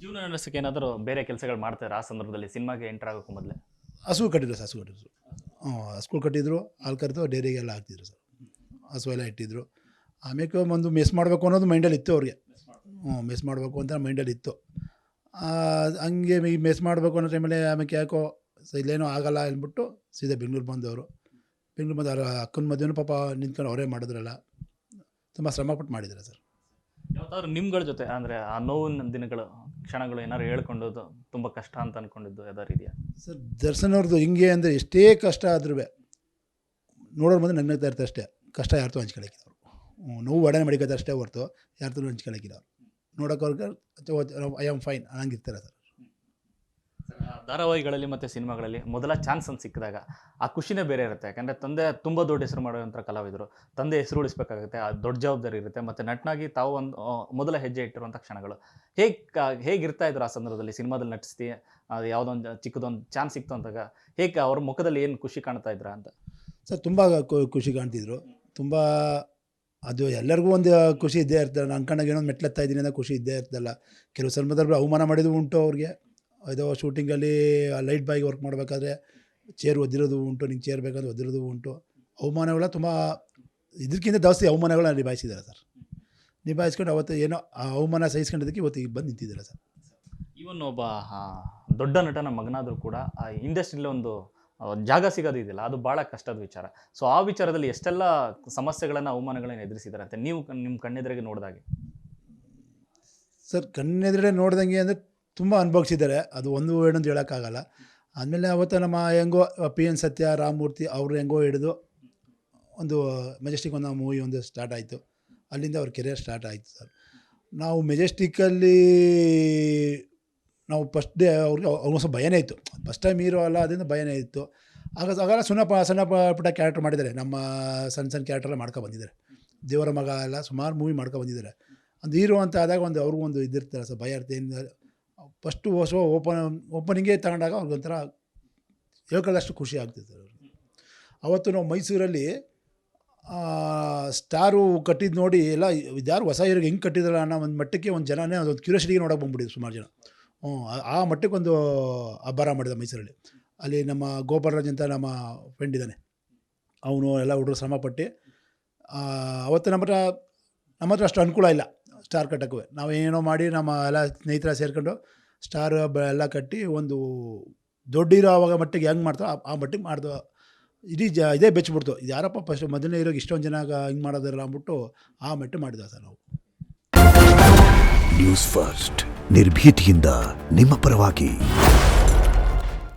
ಜೀವನ ನಡೆಸೋಕ್ಕೆ ಏನಾದರೂ ಬೇರೆ ಕೆಲಸಗಳು ಮಾಡ್ತಾರೆ ಆ ಸಂದರ್ಭದಲ್ಲಿ ಸಿನಿಮಾಗೆ ಎಂಟರ್ ಆಗೋಕ್ಕೂ ಮೊದಲೇ? ಹಸು ಕಟ್ಟಿದ್ರು ಸರ್, ಹಸು ಕಟ್ಟಿದ್ರು. ಹಸುಗಳು ಕಟ್ಟಿದ್ರು, ಹಾಲು ಕರೆದು ಡೈರಿಗೆಲ್ಲ ಹಾಕ್ತಿದ್ರು ಸರ್. ಹಸು ಎಲ್ಲ ಇಟ್ಟಿದ್ರು. ಆಮೇಲೆ ಒಂದು ಮೆಸ್ ಮಾಡಬೇಕು ಅನ್ನೋದು ಮೈಂಡಲ್ಲಿ ಇತ್ತು ಅವ್ರಿಗೆ. ಮೆಸ್ ಮಾಡಬೇಕು ಅಂತ ಮೈಂಡಲ್ಲಿ ಇತ್ತು. ಹಂಗೆ ಈ ಮೆಸ್ ಮಾಡಬೇಕು ಅನ್ನೋ ಟೈಮಲ್ಲಿ ಆಮೇಲೆ ಯಾಕೋ ಇಲ್ಲೇನೋ ಆಗಲ್ಲ ಅಂದ್ಬಿಟ್ಟು ಸೀದಾ ಬೆಂಗಳೂರು ಬಂದವರು. ಬೆಂಗಳೂರು ಬಂದು ಅವ್ರ ಅಕ್ಕನ ಮದುವೆನೂ ಪಾಪ ನಿಂತ್ಕೊಂಡು ಅವರೇ ಮಾಡಿದ್ರಲ್ಲ, ತುಂಬ ಶ್ರಮಪಟ್ಟು ಮಾಡಿದ್ದಾರೆ ಸರ್. ಯಾವತ್ತಾದ್ರೂ ನಿಮ್ಗಳ ಜೊತೆ ಅಂದರೆ ಆ ನೋವಿನ ದಿನಗಳು ಕ್ಷಣಗಳು ಏನಾದ್ರು ಹೇಳ್ಕೊಂಡು ತುಂಬ ಕಷ್ಟ ಅಂತ ಅಂದ್ಕೊಂಡಿದ್ದು ಯಾವ್ದಾರು ಇದೆಯಾ ಸರ್? ದರ್ಶನ್ ಅವ್ರದ್ದು ಹಿಂಗೆ ಅಂದರೆ ಎಷ್ಟೇ ಕಷ್ಟ ಆದ್ರೂ ನೋಡೋರು ಬಂದು ನಗ್ನಗ್ತಾ ಇರ್ತಾರೆ ಅಷ್ಟೇ. ಕಷ್ಟ ಯಾರ್ತು ಹಂಚ್ಕೊಳಕ್ಕಿಲ್ಲ ಅವರು. ನೋವು ಒಡನೆ ಮಡಿಕೋತಾರೆ ಅಷ್ಟೇ ಹೊರ್ತು ಯಾರ್ತು ಹಂಚ್ಕೊಳಕ್ಕಿಲ್ಲ ಅವರು. ನೋಡೋಕೆ ಅವ್ರಿಗೆ ಐ ಆಮ್ ಫೈನ್ ಅನ್ನಂಗಿರ್ತಾರೆ ಸರ್. ಧಾರಾವಾಹಿಗಳಲ್ಲಿ ಮತ್ತು ಸಿನಿಮಾಗಳಲ್ಲಿ ಮೊದಲ ಚಾನ್ಸ್ ಅಂತ ಸಿಕ್ಕಿದಾಗ ಆ ಖುಷಿನೇ ಬೇರೆ ಇರುತ್ತೆ. ಯಾಕಂದರೆ ತಂದೆ ತುಂಬ ದೊಡ್ಡ ಹೆಸರು ಮಾಡುವಂಥ ಕಲಾವಿದರು, ತಂದೆ ಹೆಸರು ಉಳಿಸ್ಬೇಕಾಗುತ್ತೆ, ಆ ದೊಡ್ಡ ಜವಾಬ್ದಾರಿ ಇರುತ್ತೆ. ಮತ್ತು ನಟನಾಗಿ ತಾವು ಒಂದು ಮೊದಲ ಹೆಜ್ಜೆ ಇಟ್ಟಿರುವಂಥ ಕ್ಷಣಗಳು ಹೇಗಿರ್ತಾ ಇದ್ರು ಆ ಸಂದರ್ಭದಲ್ಲಿ? ಸಿನಿಮಾದಲ್ಲಿ ನಟಿಸ್ತಿ ಅದು ಯಾವುದೊಂದು ಚಿಕ್ಕದೊಂದು ಚಾನ್ಸ್ ಸಿಕ್ತು ಅಂದಾಗ ಹೇಗೆ ಅವ್ರ ಮುಖದಲ್ಲಿ ಏನು ಖುಷಿ ಕಾಣ್ತಾ ಇದ್ರ ಅಂತ? ಸರ್ ತುಂಬ ಖುಷಿ ಕಾಣ್ತಿದ್ರು. ತುಂಬ ಅದು ಎಲ್ಲರಿಗೂ ಒಂದು ಖುಷಿ ಇದ್ದೇ ಇರ್ತದೆ. ನಾನು ಅನ್ಕೊಂಡಾಗ ಏನೋ ಮೆಟ್ಲೆತ್ತಾ ಇದ್ದೀನಿ ಅನ್ನೋ ಖುಷಿ ಇದ್ದೇ ಇರ್ತದಲ್ಲ. ಕೆಲವು ಸಂದರ್ಭದಲ್ಲಿ ಅವಮಾನ ಮಾಡಿದ್ದು ಉಂಟು ಅವ್ರಿಗೆ. ಇದು ಶೂಟಿಂಗಲ್ಲಿ ಲೈಟ್ ಬಾಯ್ಗೆ ವರ್ಕ್ ಮಾಡಬೇಕಾದ್ರೆ ಚೇರ್ ಒದ್ದಿರೋದು ಉಂಟು, ನಿಂಗೆ ಚೇರ್ ಬೇಕಾದ್ರೆ ಒದ್ದಿರೋದು ಉಂಟು. ಅವಮಾನಗಳ ತುಂಬ ಇದಕ್ಕಿಂತ ಜಾಸ್ತಿ ಅವಮಾನಗಳನ್ನ ನಿಭಾಯಿಸಿದ್ದಾರೆ ಸರ್. ನಿಭಾಯಿಸ್ಕೊಂಡು ಅವತ್ತು ಏನೋ ಆ ಅವಮಾನ ಸಹಿಸ್ಕೊಂಡಿದ್ದಕ್ಕೆ ಇವತ್ತು ಈಗ ಬಂದು ನಿಂತಿದ್ದಾರೆ ಸರ್. ಇವನ್ ಒಬ್ಬ ದೊಡ್ಡ ನಟನ ಮಗನಾದರೂ ಕೂಡ ಆ ಇಂಡಸ್ಟ್ರಿಯಲ್ಲಿ ಒಂದು ಜಾಗ ಸಿಗೋದಿದೆಯಲ್ಲ, ಅದು ಭಾಳ ಕಷ್ಟದ ವಿಚಾರ. ಸೊ ಆ ವಿಚಾರದಲ್ಲಿ ಎಷ್ಟೆಲ್ಲ ಸಮಸ್ಯೆಗಳನ್ನು ಅವಮಾನಗಳನ್ನು ಎದುರಿಸಿದ್ದಾರೆ ಅಂತ ನೀವು ನಿಮ್ಮ ಕಣ್ಣೆದುರಿಗೆ ನೋಡಿದಾಗೆ? ಸರ್ ಕಣ್ಣೆದುರುಗಡೆ ನೋಡ್ದಂಗೆ ಅಂದರೆ ತುಂಬ ಅನುಭವಿಸಿದ್ದಾರೆ. ಅದು ಒಂದು ಏನಂತ ಹೇಳೋಕ್ಕಾಗಲ್ಲ. ಆದಮೇಲೆ ಅವತ್ತು ನಮ್ಮ ಹೆಂಗೋ ಪಿ ಎನ್ ಸತ್ಯ, ರಾಮಮೂರ್ತಿ ಅವರು ಹೆಂಗೋ ಹಿಡಿದು ಒಂದು ಮೆಜೆಸ್ಟಿಕ್ ಒಂದು ಮೂವಿ ಒಂದು ಸ್ಟಾರ್ಟ್ ಆಯಿತು. ಅಲ್ಲಿಂದ ಅವ್ರ ಕೆರಿಯರ್ ಸ್ಟಾರ್ಟ್ ಆಯಿತು ಸರ್. ನಾವು ಮೆಜೆಸ್ಟಿಕ್ಕಲ್ಲಿ ನಾವು ಫಸ್ಟ್ ಡೇ ಅವ್ರಿಗೆ ಸ್ವಲ್ಪ ಭಯನೇ ಇತ್ತು. ಫಸ್ಟ್ ಟೈಮ್ ಹೀರೋ ಅಲ್ಲ, ಅದರಿಂದ ಭಯನೇ ಇತ್ತು. ಆಗ ಸಣ್ಣ ಪುಟ್ಟ ಕ್ಯಾರೆಕ್ಟರ್ ಮಾಡಿದ್ದಾರೆ. ನಮ್ಮ ಸಣ್ಣ ಕ್ಯಾರೆಕ್ಟರ್ ಮಾಡ್ಕೊಬಂದಿದ್ದಾರೆ. ದೇವರ ಮಗ ಎಲ್ಲ ಸುಮಾರು ಮೂವಿ ಮಾಡ್ಕೊಬಂದಿದ್ದಾರೆ. ಒಂದು ಹೀರೋ ಅಂತ ಆದಾಗ ಒಂದು ಅವ್ರಿಗೂ ಒಂದು ಇದಿರ್ತಾರೆ ಸರ್, ಭಯ ಇರುತ್ತೆ. ಫಸ್ಟು ಹೊಸ ಓಪನಿಂಗೇ ತಗೊಂಡಾಗ ಅವ್ರಿಗೊಂಥರ ಹೇಳ್ಕೊಳ್ಳೋಷ್ಟು ಖುಷಿ ಆಗ್ತಿತ್ತು ಅವ್ರಿಗೆ. ಅವತ್ತು ನಾವು ಮೈಸೂರಲ್ಲಿ ಸ್ಟಾರು ಕಟ್ಟಿದ್ದು ನೋಡಿ ಎಲ್ಲ ಇದ್ಯಾರು ಹೊಸ ಹೀರೋಗೆ ಹೆಂಗೆ ಕಟ್ಟಿದಾರ ಅನ್ನೋ ಒಂದು ಮಟ್ಟಕ್ಕೆ ಒಂದು ಜನನೇ ಅದೊಂದು ಕ್ಯೂರಿಯಾಸಿಟಿಗೆ ನೋಡೋಕೆ ಬಂದ್ಬಿಟ್ಟಿದ್ರು ಸುಮಾರು ಜನ. ಆ ಮಟ್ಟಕ್ಕೆ ಒಂದು ಅಬ್ಬರ ಮಾಡಿದ ಮೈಸೂರಲ್ಲಿ. ಅಲ್ಲಿ ನಮ್ಮ ಗೋಪಾಲರಾಜ್ ಅಂತ ನಮ್ಮ ಫ್ರೆಂಡ್ ಇದ್ದಾನೆ, ಅವನು ಎಲ್ಲ ಹುಡುಗರು ಶ್ರಮಪಟ್ಟು ಅವತ್ತು ನಮ್ಮ ಹತ್ರ ಅಷ್ಟು ಅನುಕೂಲ ಇಲ್ಲ ಸ್ಟಾರ್ ಕಟ್ಟಕ್ಕೂ. ನಾವೇನೋ ಮಾಡಿ ನಮ್ಮ ಎಲ್ಲ ಸ್ನೇಹಿತರ ಸೇರ್ಕೊಂಡು ಸ್ಟಾರ್ ಎಲ್ಲ ಕಟ್ಟಿ ಒಂದು ದೊಡ್ಡ ಹೀರೋ ಆವಾಗ ಮಟ್ಟಿಗೆ ಹೆಂಗೆ ಮಾಡ್ತಾರೋ ಆ ಮಟ್ಟಿಗೆ ಮಾಡ್ದೋ. ಇಡೀ ಇದೇ ಬೆಚ್ಚಿಬಿಡ್ತು. ಇದು ಯಾರಪ್ಪ ಫಸ್ಟ್ ಮೊದಲನೇ ಹೀರೋಗೆ ಇಷ್ಟೊಂದು ಜನ ಹಿಂಗೆ ಮಾಡೋದಿಲ್ಲ ಅಂದ್ಬಿಟ್ಟು ಆ ಮಟ್ಟಿಗೆ ಮಾಡಿದ್ವಿ ಸರ್ ನಾವು. ನ್ಯೂಸ್ ಫಸ್ಟ್ ನಿರ್ಭೀತಿಯಿಂದ ನಿಮ್ಮ ಪರವಾಗಿ.